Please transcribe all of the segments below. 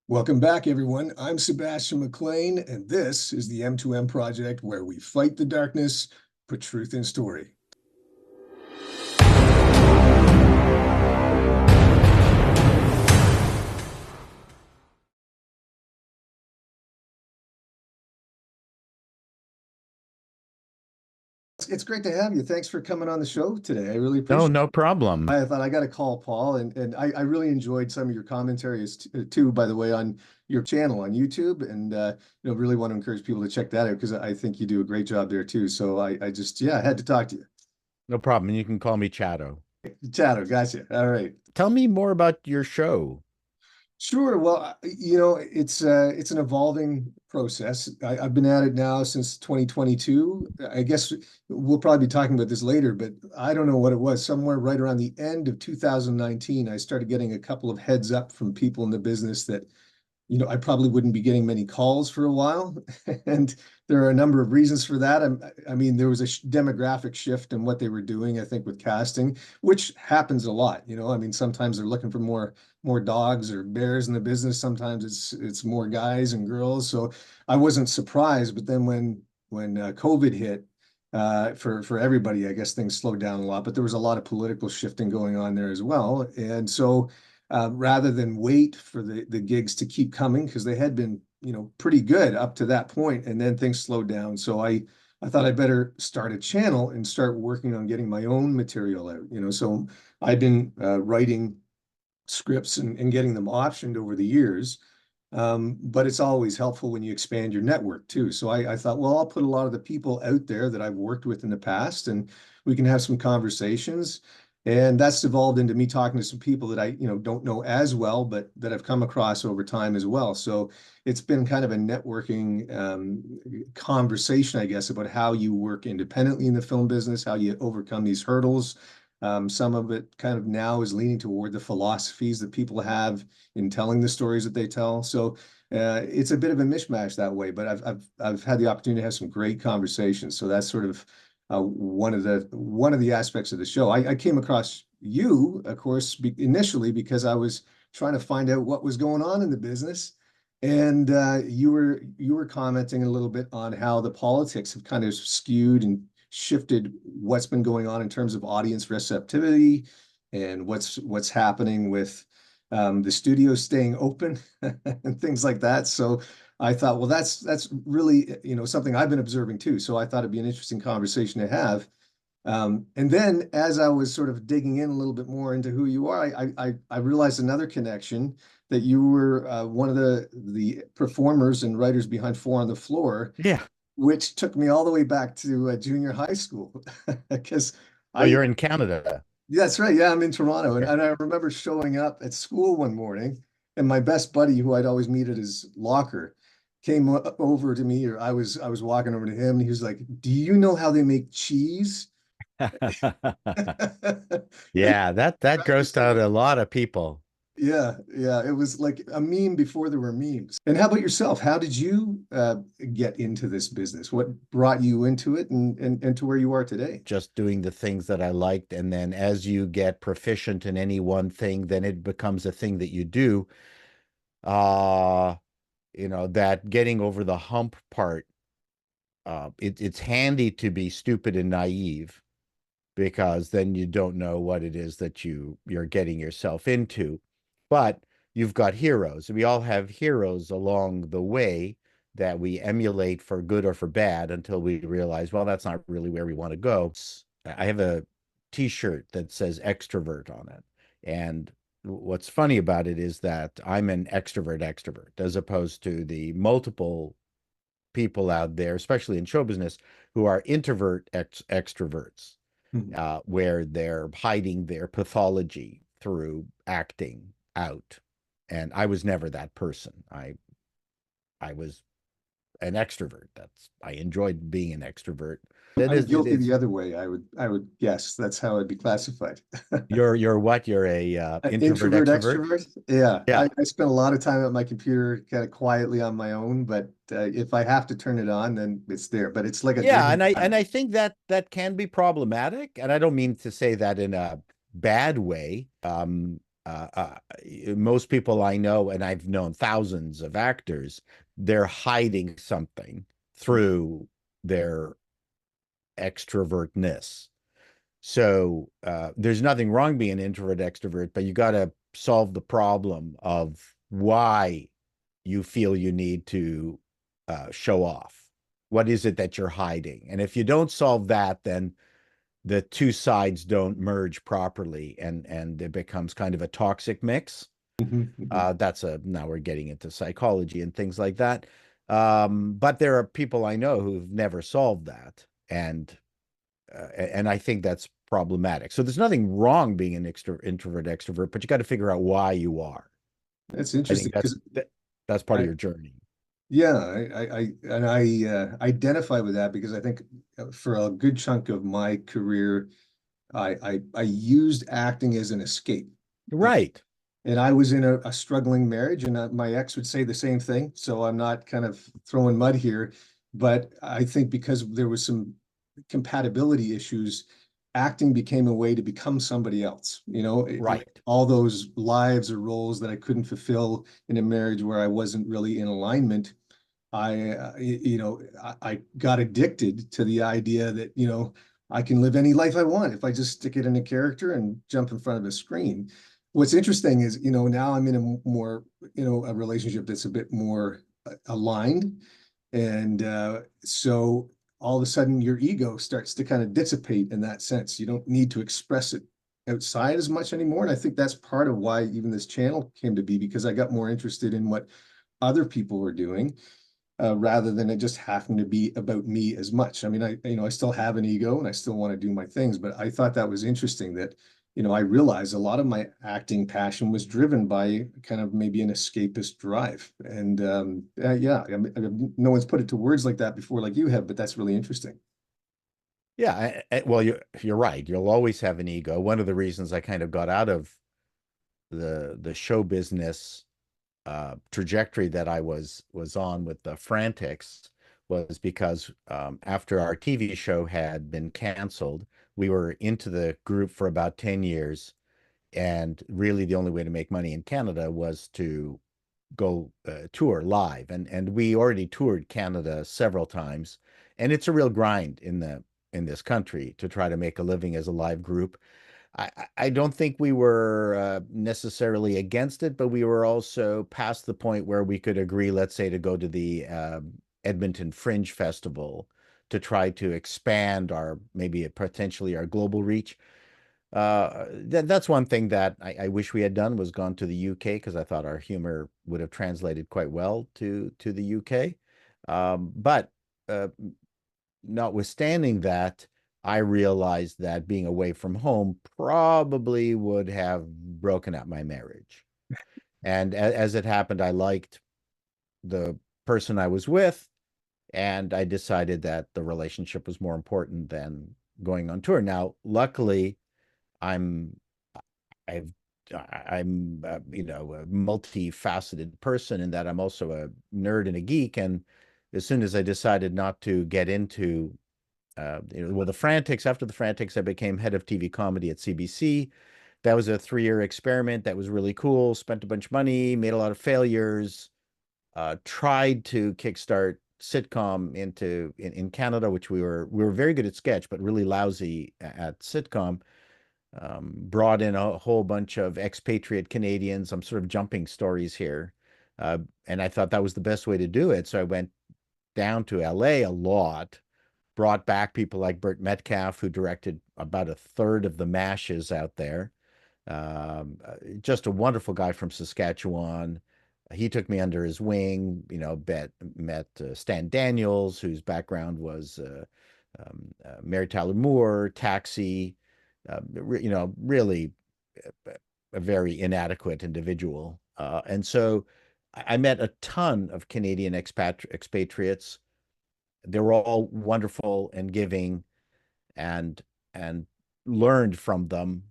Welcome back, everyone. I'm Sebastian MacLean, and this is the M2M Project, where we fight the darkness, put truth in story. It's great to have you. Thanks for coming on the show today. I really No, appreciate it. no problem. I thought I got to call Paul, and I really enjoyed some of your commentaries too, by the way, on your channel on YouTube, and really want to encourage people to check that out because I think you do a great job there too. So I just, yeah, I had to talk to you. No problem. You can call me Chato. Chato, gotcha. All right. Tell me more about your show. Sure. Well, it's an evolving process. I've been at it now since 2022. I guess we'll probably be talking about this later, but I don't know what it was. Somewhere right around the end of 2019, I started getting a couple of heads up from people in the business that I probably wouldn't be getting many calls for a while. And there are a number of reasons for that. I mean, there was a demographic shift in what they were doing, I think, with casting, which happens a lot. I mean, sometimes they're looking for more dogs or bears in the business. Sometimes it's more guys and girls. So I wasn't surprised. But then when COVID hit, for everybody, I guess things slowed down a lot. But there was a lot of political shifting going on there as well. And so rather than wait for the gigs to keep coming because they had been pretty good up to that point, and then things slowed down. So I thought I'd better start a channel and start working on getting my own material out. So I've been writing scripts and getting them optioned over the years. But it's always helpful when you expand your network too. So I thought, well, I'll put a lot of the people out there that I've worked with in the past, and we can have some conversations. And that's evolved into me talking to some people that I don't know as well, but that I've come across over time as well. So it's been kind of a networking conversation, I guess, about how you work independently in the film business, how you overcome these hurdles. Some of it kind of now is leaning toward the philosophies that people have in telling the stories that they tell. So it's a bit of a mishmash that way, but I've had the opportunity to have some great conversations. So that's sort of one of the aspects of the show. I came across you, of course, initially because I was trying to find out what was going on in the business. And you were commenting a little bit on how the politics have kind of skewed and shifted what's been going on in terms of audience receptivity and what's happening with the studios staying open and things like that. So I thought, well, that's really something I've been observing too. So I thought it'd be an interesting conversation to have. And then as I was sort of digging in a little bit more into who you are, I realized another connection that you were one of the performers and writers behind Four on the Floor, Yeah. which took me all the way back to junior high school because Oh, I you're in Canada. that's right, yeah, I'm in Toronto, and, Okay. and I remember showing up at school one morning, and my best buddy, who I'd always meet at his locker, came over to me, or I was walking over to him, and he was like, "Do you know how they make cheese?" And Yeah, that that grossed just out a lot of people. yeah, yeah, it was like a meme before there were memes. And how about yourself? How did you get into this business? What brought you into it and to where you are today? Just doing the things that I liked, and then as you get proficient in any one thing, then it becomes a thing that you do. Uh, that getting over the hump part, it's handy to be stupid and naive because then you don't know what it is that you're getting yourself into. But you've got heroes. We all have heroes along the way that we emulate for good or for bad until we realize, well, that's not really where we want to go. I have a t-shirt that says extrovert on it. And what's funny about it is that I'm an extrovert as opposed to the multiple people out there, especially in show business, who are introvert extroverts, Mhm. where they're hiding their pathology through acting out. And I was never that person. I was an extrovert. I enjoyed being an extrovert. It I'm is it guilty is the other way. I would guess that's how I'd be classified. you're what? You're a introvert Introvert, extrovert? extrovert. Yeah, I, Yeah. I spend a lot of time at my computer, kind of quietly on my own. But if I have to turn it on, then it's there. But it's like a Yeah, dream. and I think that can be problematic, and I don't mean to say that in a bad way. uh, uh, most people I know, and I've known thousands of actors, they're hiding something through their extrovertness. So there's nothing wrong being an introvert extrovert, but you got to solve the problem of why you feel you need to show off. What is it that you're hiding? And if you don't solve that, then the two sides don't merge properly, and it becomes kind of a toxic mix. Mhm, mhm. Now we're getting into psychology and things like that. But there are people I know who've never solved that, and I think that's problematic. So there's nothing wrong being an introvert extrovert, but you got to figure out why you are. That's I interesting think because that's part of I, your journey. yeah, I identify with that because I think for a good chunk of my career, I used acting as an escape. Right. And I was in a struggling marriage, and my ex would say the same thing. So I'm not kind of throwing mud here, but I think because there was some compatibility issues, acting became a way to become somebody else. Like Right. all those lives or roles that I couldn't fulfill in a marriage where I wasn't really in alignment. I got addicted to the idea that, I can live any life I want if I just stick it in a character and jump in front of a screen. What's interesting is, now I'm in a more, a relationship that's a bit more aligned. And so all of a sudden your ego starts to kind of dissipate in that sense. You don't need to express it outside as much anymore. And I think that's part of why even this channel came to be, because I got more interested in what other people were doing, rather than it just having to be about me as much. I mean, I still have an ego and I still want to do my things, but I thought that was interesting that, I realized a lot of my acting passion was driven by kind of maybe an escapist drive. And yeah, no one's put it to words like that before, like you have, but that's really interesting. Yeah. Well, you're right. You'll always have an ego. One of the reasons I kind of got out of the show business trajectory that I was on with the Frantics was because after our TV show had been canceled, we were into the group for about 10 years. And really, the only way to make money in Canada was to go tour live. And we already toured Canada several times. And it's a real grind in this country to try to make a living as a live group. I don't think we were necessarily against it, but we were also past the point where we could agree, let's say, to go to the Edmonton Fringe Festival to try to expand our maybe potentially our global reach. That's one thing that I wish we had done, was gone to the UK, because I thought our humor would have translated quite well to the UK. But uh, notwithstanding that, I realized that being away from home probably would have broken up my marriage. And as it happened, I liked the person I was with, and I decided that the relationship was more important than going on tour. Now, luckily, I'm I've I'm a multifaceted person, in that I'm also a nerd and a geek. And as soon as I decided not to get into well, the Frantics, after the Frantics, I became head of TV comedy at CBC. That was a 3-year experiment that was really cool. Spent a bunch of money, made a lot of failures, tried to kickstart sitcom in Canada, which we were very good at sketch, but really lousy at sitcom. Brought in a whole bunch of expatriate Canadians. I'm sort of jumping stories here. Uh, and I thought that was the best way to do it. So I went down to LA a lot, brought back people like Burt Metcalf, who directed about a third of the MASHes out there. Just a wonderful guy from Saskatchewan. He took me under his wing, met Stan Daniels, whose background was Mary Tyler Moore, Taxi, really a very inadequate individual. And so I met a ton of Canadian expatriates. They were all wonderful and giving, and and learned from them.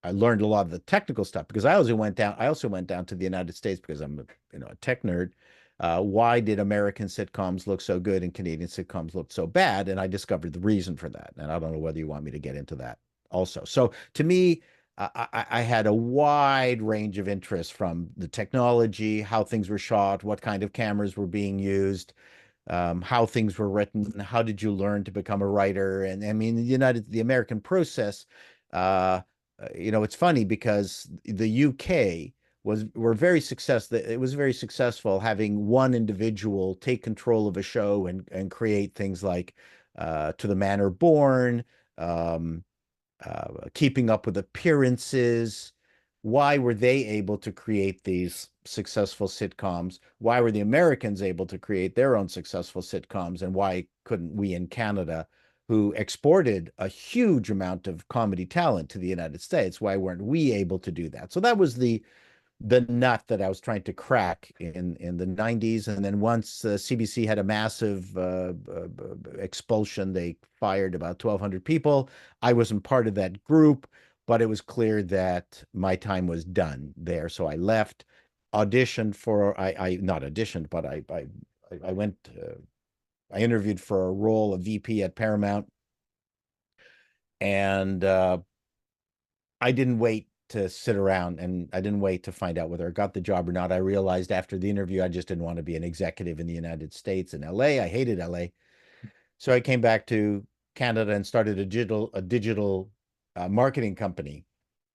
I learned a lot of the technical stuff, because I also went down to the United States, because I'm a tech nerd. Why did American sitcoms look so good and Canadian sitcoms look so bad? And I discovered the reason for that. And I don't know whether you want me to get into that also. So to me, I had a wide range of interests, from the technology, how things were shot, what kind of cameras were being used, how things were written, how did you learn to become a writer? And I mean, the American process, uh, it's funny because the UK were very successful. It was very successful having one individual take control of a show and create things like To the Manor Born, um, Keeping Up with Appearances. Why were they able to create these successful sitcoms? Why were the Americans able to create their own successful sitcoms? And why couldn't we in Canada, who exported a huge amount of comedy talent to the United States, why weren't we able to do that? So that was the nut that I was trying to crack in the 90s. And then once CBC had a massive expulsion, they fired about 1,200 people. I wasn't part of that group, but it was clear that my time was done there. So I left, auditioned for, I not auditioned, but I went, I interviewed for a role of VP at Paramount. And I didn't wait to sit around, and I didn't wait to find out whether I got the job or not. I realized after the interview, I just didn't want to be an executive in the United States, in LA. I hated LA. So I came back to Canada and started a digital marketing company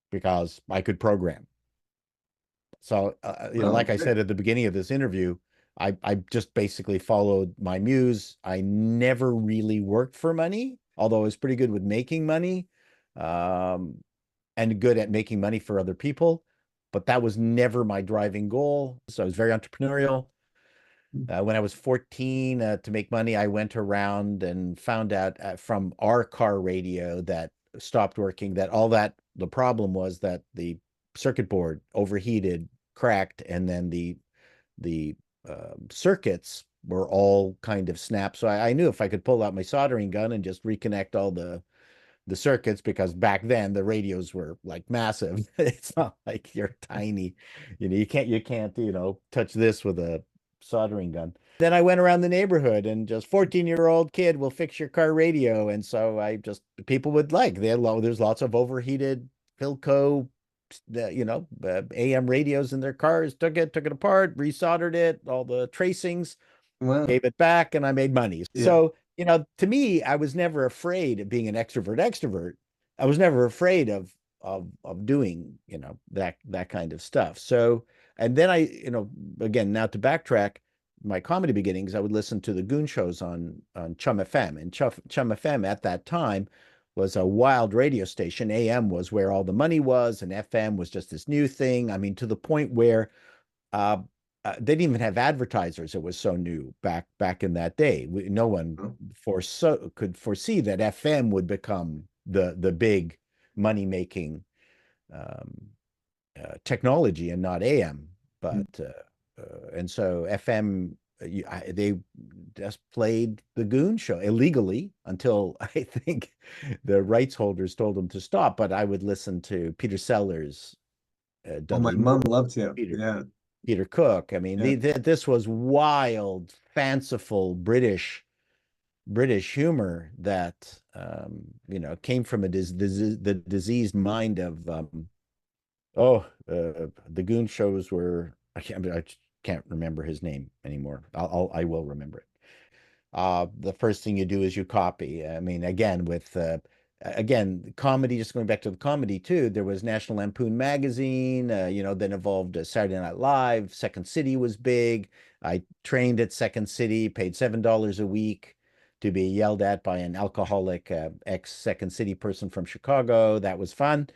because I could program. So, Well, like I said at the beginning of this interview, I just basically followed my muse. I never really worked for money, although I was pretty good with making money. Um, and good at making money for other people, but that was never my driving goal. So I was very entrepreneurial. When I was 14, to make money, I went around and found out from our car radio that stopped working that the problem was that the circuit board overheated, cracked, and then the circuits were all kind of snapped. So I knew if I could pull out my soldering gun and just reconnect all the circuits, because back then the radios were like massive. It's not like you're tiny, you can't touch this with a soldering gun. Then I went around the neighborhood and just 14-year-old kid will fix your car radio. And so I just people would like there's lots of overheated Philco AM radios in their cars. Took it apart, resoldered it, all the tracings, wow. gave it back, and I made money. Yeah. So, to me, I was never afraid of being an extrovert. I was never afraid of doing, that kind of stuff. So, and then again, now to backtrack, my comedy beginnings, I would listen to the Goon shows on Chum FM, and Chum FM at that time was a wild radio station. AM was where all the money was, and FM was just this new thing. I mean, to the point where uh, they didn't even have advertisers. It was so new back in that day. No one could foresee that FM would become the big money making um, technology and not AM. But and so FM, they just played the Goon show illegally until I think the rights holders told them to stop. But I would listen to Peter Sellers, Oh, my Dudley mom Moore, loved him. Peter Yeah. Peter Cook. I mean, Yeah. this was wild, fanciful British humor that came from the diseased mind of the Goon shows were I can't remember his name anymore. I will remember it. The first thing you do is you copy. I mean, again, again, comedy, just going back to the comedy too, there was National Lampoon magazine, then evolved Saturday Night Live. Second City was big. I trained at Second City, paid $7 a week to be yelled at by an alcoholic ex Second City person from Chicago. That was fun.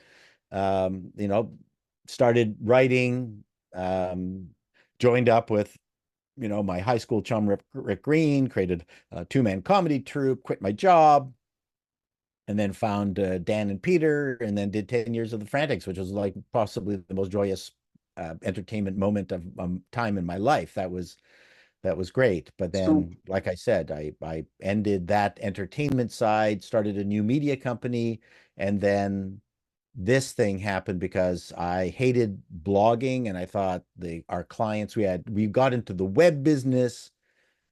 Um, you know, Started writing, um, joined up with my high school chum, Rick Green, created a two-man comedy troupe, quit my job, and then found Dan and Peter, and then did 10 years of the Frantics, which was like possibly the most joyous entertainment moment of time in my life. That was great. But So, then, like I said, I ended that entertainment side, started a new media company, and then this thing happened because I hated blogging, and I thought our clients, we got into the web business,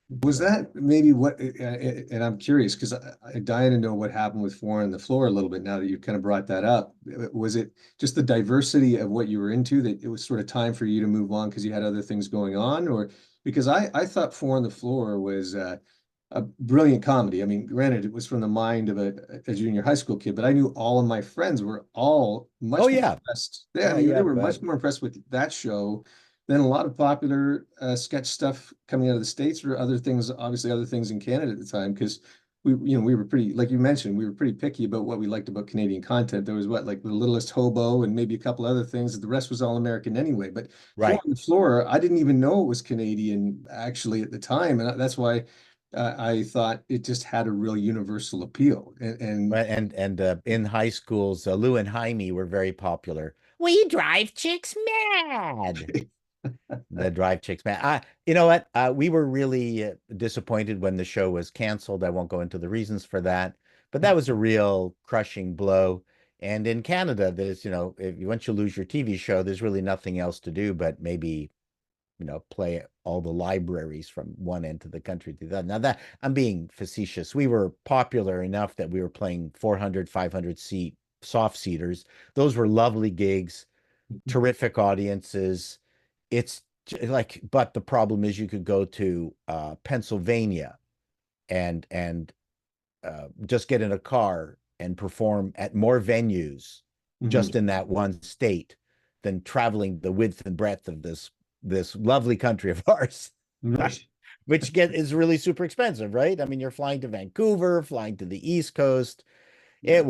Was that maybe what, and I'm curious because I'm dying to know what happened with Four on the Floor a little bit now that you've kind of brought that up. Was it just the diversity of what you were into that it was sort of time for you to move on because you had other things going on? Or because I thought Four on the Floor was a brilliant comedy. I mean, granted, it was from the mind of a junior high school kid, but I knew all of my friends were all Oh much more yeah, impressed. Yeah, I yeah, mean, they yeah. were much more impressed with that show than a lot of popular sketch stuff coming out of the States or other things, obviously other things in Canada at the time, because we were pretty, like you mentioned, we were pretty picky about what we liked about Canadian content. There was what, like The Littlest Hobo and maybe a couple other things. The rest was all American anyway. But Four Right. on the Floor, I didn't even know it was Canadian actually at the time, and that's why I thought it just had a real universal appeal. Right. And in high schools, Lou and Jaime were very popular. We drive chicks mad. The Drive Chicks Man. You know what? We were really disappointed when the show was canceled. I won't go into the reasons for that, but that was a real crushing blow. And in Canada, there's, once you lose your TV show, there's really nothing else to do but maybe, play all the libraries from one end of the country to the other. Now that I'm being facetious, we were popular enough that we were playing 400, 500 seat soft seaters. Those were lovely gigs, terrific audiences. It's like, but the problem is you could go to Pennsylvania and just get in a car and perform at more venues just Mhm. in that one state than traveling the width and breadth of this lovely country of ours, Right. which is really super expensive, right? I mean, you're flying to Vancouver, flying to the East Coast. Yeah.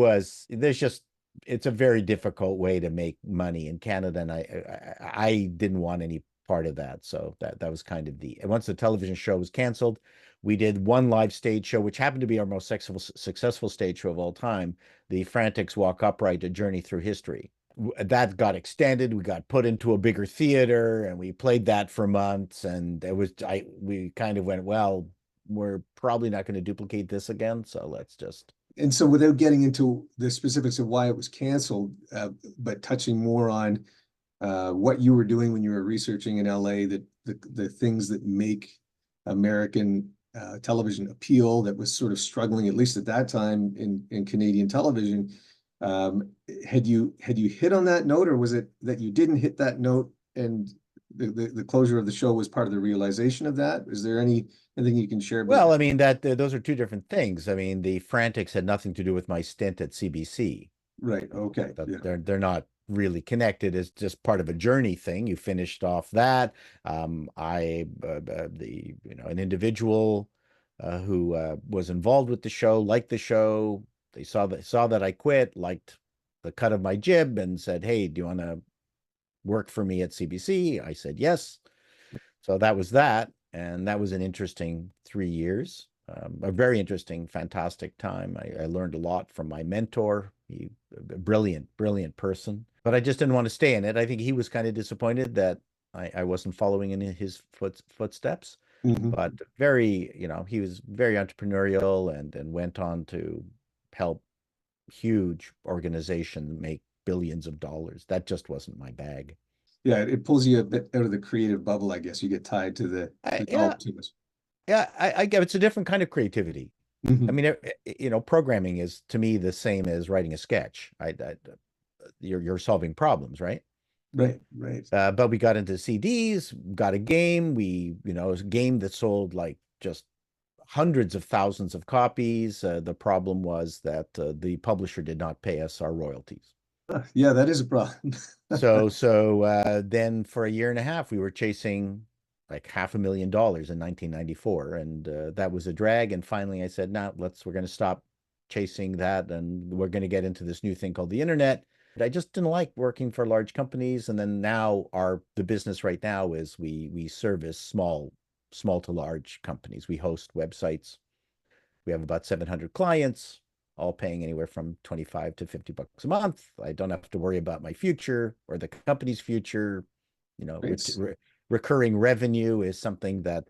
It's a very difficult way to make money in Canada, and I didn't want any part of that. So that was kind of and once the television show was canceled, we did one live stage show, which happened to be our most successful stage show of all time, the Frantics Walk Upright: A Journey Through History. That got extended. We got put into a bigger theater, and we played that for months. And we kind of went, well, we're probably not going to duplicate this again, so let's just. And so without getting into the specifics of why it was canceled, but touching more on what you were doing when you were researching in LA, the things that make American television appeal that was sort of struggling, at least at that time in Canadian television. Um, had you hit on that note, or was it that you didn't hit that note and the closure of the show was part of the realization of that? Is there anything you can share about Well, that? I mean those are two different things. I mean, the Frantics had nothing to do with my stint at CBC. Right. Okay. That Yeah. they're not really connected. It's just part of a journey thing. You finished off that. I the an individual who was involved with the show, liked the show. They saw that I quit, liked the cut of my jib, and said, "Hey, do you want to work for me at CBC?" I said yes. So that was that. And that was an interesting 3 years, a very interesting, fantastic time. I learned a lot from my mentor. A brilliant, brilliant person. But I just didn't want to stay in it. I think he was kind of disappointed that I wasn't following in his footsteps. Mhm. But he was very entrepreneurial and went on to help huge organization make billions of dollars. That just wasn't my bag. Yeah, it pulls you a bit out of the creative bubble, I guess. You get tied to the Yeah, dollar too much. yeah, I get it's a different kind of creativity. I Mhm. mean, programming is to me the same as writing a sketch. You're solving problems, right? Right, right. But we got into CDs, got a game. It was a game that sold like just hundreds of thousands of copies. The problem was that the publisher did not pay us our royalties. Yeah, that is a problem. So then for a year and a half, we were chasing like $500,000 in 1994, and that was a drag. And finally, I said, "No, we're going to stop chasing that, and we're going to get into this new thing called the internet." I just didn't like working for large companies, and then now the business right now is we service small to large companies. We host websites. We have about 700 clients, all paying anywhere from 25 to $50 a month. I don't have to worry about my future or the company's future. You know, Great. recurring revenue is something that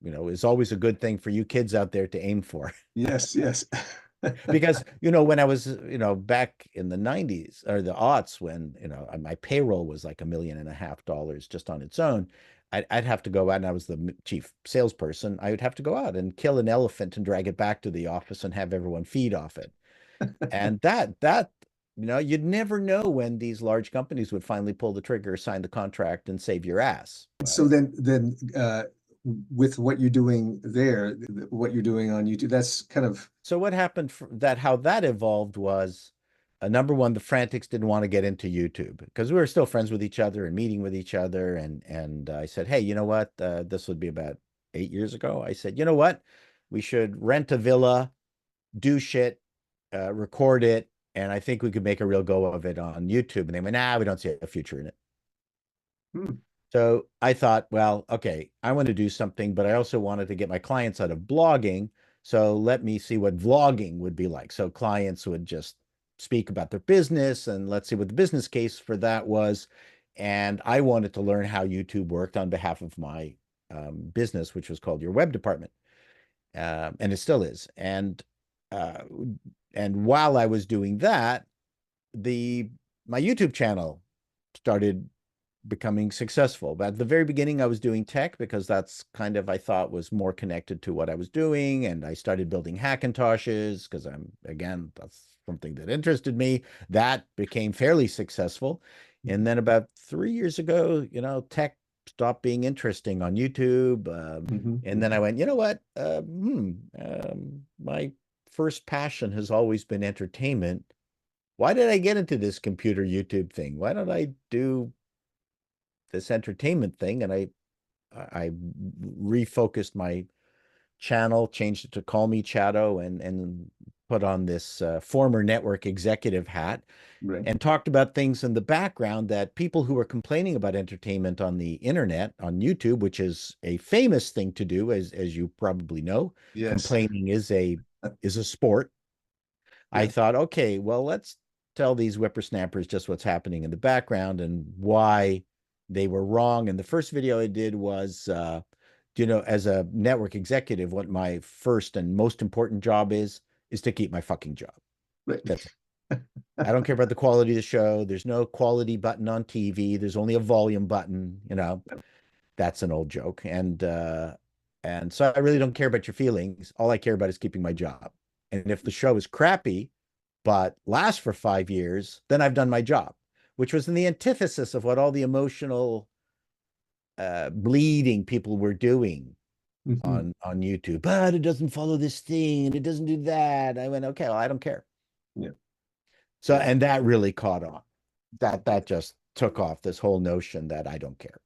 is always a good thing for you kids out there to aim for. Yes, yes. Because when I was back in the 90s or the aughts when my payroll was like $1.5 million just on its own. I'd have to go out, and I was the chief salesperson. I would have to go out and kill an elephant and drag it back to the office and have everyone feed off it. And you'd never know when these large companies would finally pull the trigger, sign the contract, and save your ass. So Right? then with what you're doing there, what you're doing on YouTube, that's kind of So what happened how that evolved was number one, the Frantics didn't want to get into YouTube because we were still friends with each other and meeting with each other. And I said, hey, you know what? This would be about 8 years ago. I said, you know what? We should rent a villa, do shit, record it, and I think we could make a real go of it on YouTube. And they went, nah, we don't see a future in it. hmm, So I thought, well, okay, I want to do something, but I also wanted to get my clients out of blogging. So let me see what vlogging would be like. So clients would just speak about their business, and let's see what the business case for that was. And I wanted to learn how YouTube worked on behalf of my business, which was called Your Web Department. And it still is. Uh, and while I was doing that, the my YouTube channel started becoming successful. But at the very beginning, I was doing tech because that's kind of, I thought, was more connected to what I was doing. And I started building Hackintoshes because that's something that interested me. That became fairly successful. And then about 3 years ago, tech stopped being interesting on YouTube. mhm. And then I went, you know what? My first passion has always been entertainment. Why did I get into this computer YouTube thing? Why don't I do this entertainment thing? And I refocused my channel, changed it to Call Me Chato, and put on this former network executive hat Right. and talked about things in the background that people who were complaining about entertainment on the internet, on YouTube, which is a famous thing to do, as you probably know. Yes. Complaining is a sport. I Yeah. thought, okay, well, let's tell these whippersnappers just what's happening in the background and why they were wrong. And the first video I did was, as a network executive, what my first and most important job is to keep my fucking job. Right. That's it. I don't care about the quality of the show. There's no quality button on TV. There's only a volume button. That's an old joke. And so I really don't care about your feelings. All I care about is keeping my job. And if the show is crappy, but lasts for 5 years, then I've done my job, which was in the antithesis of what all the emotional bleeding people were doing Mhm. on YouTube. But it doesn't follow this thing and it doesn't do that. I went, okay, well, I don't care. Yeah. So, Yeah. and that really caught on. That just took off, this whole notion that I don't care.